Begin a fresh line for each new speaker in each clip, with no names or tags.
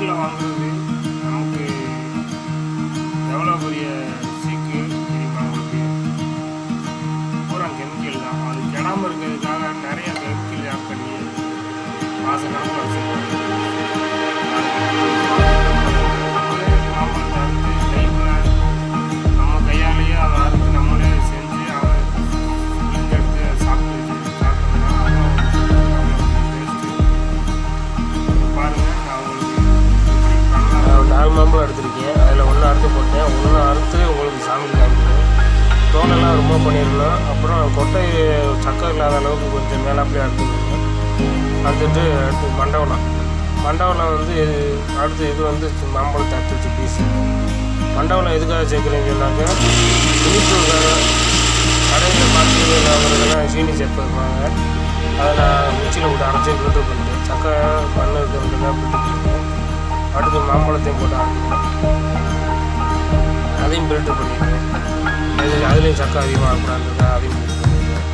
பல்கில் வாங்குறது நமக்கு எவ்வளோ பெரிய சீக்கு தெரியுமா உங்களுக்கு? பூரா கெமிக்கல் தான். அது கெடாமல் இருக்கிறதுக்காக நிறைய கெமிக்கல் ஆட் பண்ணி மாதம் கணக்கில் வச்சுருப்பாங்க. நம்ம கையாலேயே அதை அறுத்து நம்மளே செஞ்சு அதை எடுத்து சாப்பிட்டோம்னா பாருங்கள். நான் உங்களுக்கு 4 மாம்பழம் எடுத்திருக்கேன். அதில் ஒன்று அறுத்து போட்டேன். ஒன்று அறுத்து உங்களுக்கு சாமிக்கு காமிக்கிறேன். தோலெல்லாம் ரொம்ப பண்ணிடணும். அப்புறம் கொட்டை சக்கரை இல்லாத அளவுக்கு கொஞ்சம் மேலாப்பிலே அறுத்துக்கணும். அறுத்துட்டு அடுத்து மண்டவனம் வந்து அடுத்து இது வந்து மாம்பழத்தை அறுத்து வச்சு பீஸு. மண்டவனம் எதுக்காக சேர்க்குறேன்னு சொன்னாக்க இனிப்புக்காக. கடையில் பார்த்து வாங்குறதுலாம் சீனி சேர்த்துருப்பாங்க. அதை நான் மிக்சியில் விட்டு அரைச்சி ஃபில்ட்ரு பண்ணிட்டேன். சக்கரை மண் இருக்கிறதுக்காக ஃபில்ட்ரு பண்ணிட்டேன். அடுத்து மாம்பழத்தையும் போட்டு அரைக்கிறேன். அதையும் ஃபில்ட்ரு பண்ணிடுவேன். அதுலேயும் சக்கரை அதிகமாக இருக்கக்கூடாதுக்கா அதையும் ஃபில்ட்ரு பண்ணிடுவேன்.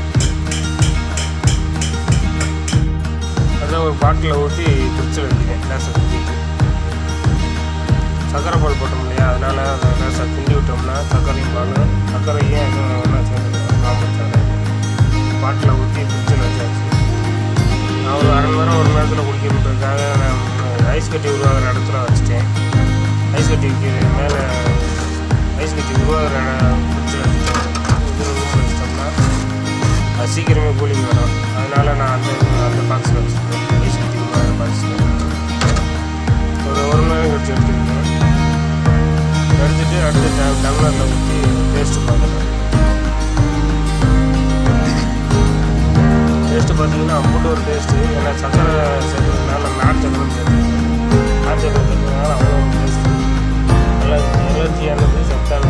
அதை ஒரு பாட்டில் ஊற்றி ஃப்ரிட்ஜில் வைக்கிறேன். லேசாக கிண்டிட்டு சக்கரை பால் போட்டோம் இல்லையா, அதனால் அதை லேசாக கிண்டி விட்டோம்னா சக்கரையும் சர்க்கரையும் எதுவும் ஒன்றா சேர்ந்து மாம்பழத்தால் பாட்டில் ஊற்றி ஃப்ரிட்ஜில் வச்சாச்சு. நான் ஒரு அரை மணி நேரம் 1 மணி நேரத்தில் குடிக்கிறதுக்காக நான் ஐஸ் கட்டி உருவாகிற இடத்துல வச்சுட்டேன். ஐஸ் கட்டி வைக்கிறது மேலே ஐஸ் கட்டி உருவாகிற ஃப்ரிட்ஜில் வச்சுட்டேன். இது ரூமில் வச்சிட்டோம்னா அது சீக்கிரமே கூலிங் வரும். அதனால் நான் அந்த பாக்ஸில் வச்சுருக்கேன். ஐஸ் கட்டி உருவாகிற பாக்ஸில் ஒரு 1 மணி நேரம் கழிச்சு எடுத்துக்கிட்டேன். எடுத்துகிட்டு அடுத்து டம்ளரில் ஊற்றி டேஸ்ட்டு பார்க்குறேன். டேஸ்ட்டு பார்த்தீங்கன்னா அம்புட்டு ஒரு டேஸ்ட்டு. ஏன்னா சக்கரை சேர்க்கறதுனால நாட்டு சக்கரை சேர்த்துருக்கேன். நாட்டு சக்கரை சேர்க்கறதுனால அவ்வளோ டேஸ்ட்டு. நல்லா எனர்ஜியானது, சத்தான